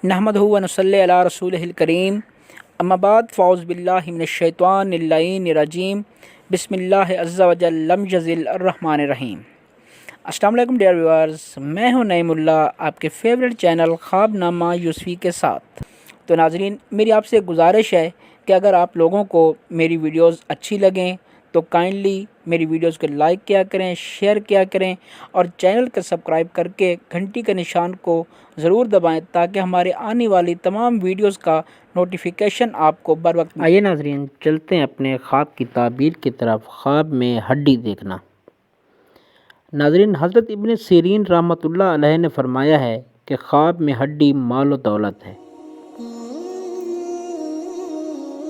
नहमदहु व नसल्ली अला रसूलिहिल करीम। अम्मा बाद फ़ाउज़ बिल्लाहि मिनश शैतानिर रजीम। बिस्मिल्लाह अज़्ज़ा व जल लम यज़िल अर्रहमानिर रहीम। अस्सलाम वालेकुम डियर व्यूअर्स, मैं हूं नईमुल्लाह, आपके फेवरेट चैनल ख्वाबनामा यूसुफ़ी के साथ। तो नाज़रीन, मेरी आपसे गुजारिश है कि अगर आप लोगों को मेरी वीडियोस अच्छी लगें तो काइंडली मेरी वीडियोस को लाइक किया करें, शेयर किया करें और चैनल को सब्सक्राइब करके घंटी के निशान को ज़रूर दबाएं ताकि हमारे आने वाली तमाम वीडियोस का नोटिफिकेशन आपको बर वक्त। आइए नाज़रीन, चलते हैं अपने ख्वाब की ताबीर की तरफ। ख्वाब में हड्डी देखना। नाज़रीन, हज़रत इब्न सीरीन रहमतुल्लाह अलैह ने फरमाया है कि ख्वाब में हड्डी माल व दौलत है।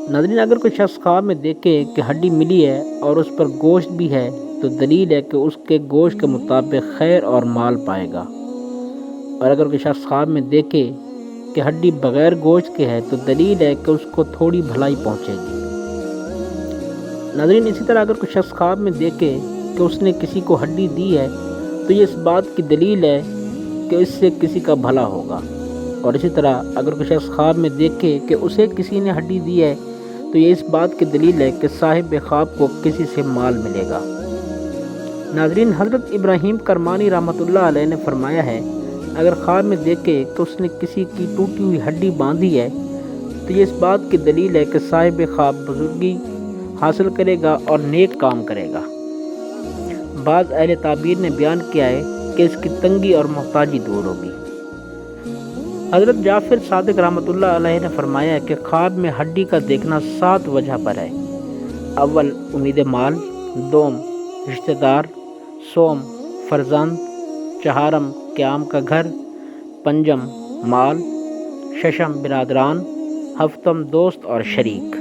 नाज़रीन, अगर कोई शख्स ख्वाब में देखे कि हड्डी मिली है और उस पर गोश्त भी है तो दलील है कि उसके गोश्त के मुताबिक खैर और माल पाएगा। और अगर कोई शख्स ख्वाब में देखे कि हड्डी बग़ैर गोश्त के है तो दलील है कि उसको थोड़ी भलाई पहुँचेगी। नाज़रीन, इसी तरह अगर कोई शख्स ख्वाब में देखे कि उसने किसी को हड्डी दी है तो ये इस बात की दलील है कि इससे किसी का भला होगा। और इसी तरह अगर कोई शख्स ख्वाब में देखे कि उसे किसी ने हड्डी दी है तो ये इस बात की दलील है कि साहिब ख्वाब को किसी से माल मिलेगा। नाज़रीन, हज़रत इब्राहीम करमानी रहमतुल्लाह अलैह ने फरमाया है, अगर ख्वाब में देखे कि उसने किसी की टूटी हुई हड्डी बांधी है तो ये इस बात की दलील है कि साहिब ख्वाब बुजुर्गी हासिल करेगा और नेक काम करेगा। बाज़ अहले ताबीर ने बयान किया है कि इसकी तंगी और मोहताजी दूर होगी। हज़रत जाफ़िर सादिक रहमतुल्लाह अलैह ने फरमाया है कि ख्वाब में हड्डी का देखना 7 वजह पर है। अव्वल उम्मीद माल, दोम रिश्तेदार, सोम फरजंद, चहारम क़याम का घर, पंजम माल, शशम बिरादरान, हफ्तम दोस्त और शरीक।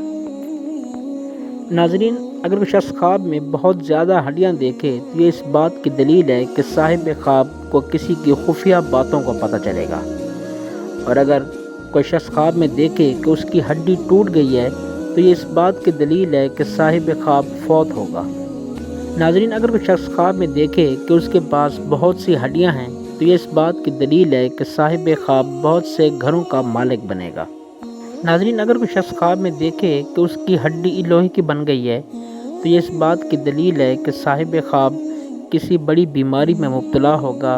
नाज़रीन, अगर कोई शख्स ख्वाब में बहुत ज़्यादा हड्डियाँ देखे तो ये इस बात की दलील है कि साहिब ख्वाब को किसी की खुफिया बातों को पता चलेगा। और अगर कोई शख्स ख्वाब में देखे कि उसकी हड्डी टूट गई है तो ये इस बात की दलील है कि साहिब ख्वाब फौत होगा। नाज़रीन, अगर कोई शख्स ख्वाब में देखे कि उसके पास बहुत सी हड्डियां हैं तो ये इस बात की दलील है कि साहिब ख्वाब बहुत से घरों का मालिक बनेगा। नाज़रीन, अगर कोई शख्स ख्वाब में देखे कि उसकी हड्डी लोहे की बन गई है तो ये इस बात की दलील है कि साहिब ख्वाब किसी बड़ी बीमारी में मुब्तला होगा,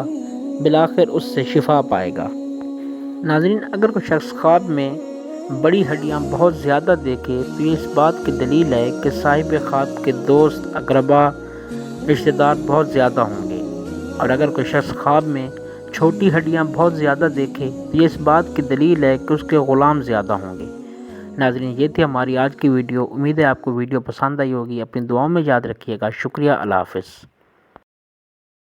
बिलाखिर उससे शिफा पाएगा। नाज़रीन, अगर कोई शख्स ख्वाब में बड़ी हड्डियाँ बहुत ज़्यादा देखे तो ये इस बात की दलील है कि साहिब ख्वाब के दोस्त अकरबा रिश्तेदार बहुत ज़्यादा होंगे। और अगर कोई शख्स ख्वाब में छोटी हड्डियाँ बहुत ज़्यादा देखे तो ये इस बात की दलील है कि उसके ग़ुलाम ज़्यादा होंगे। नाज़रीन, ये थी हमारी आज की वीडियो। उम्मीद है आपको वीडियो पसंद आई होगी। अपनी दुआओं में याद रखिएगा। शुक्रिया। अल्लाह हाफ़िज़।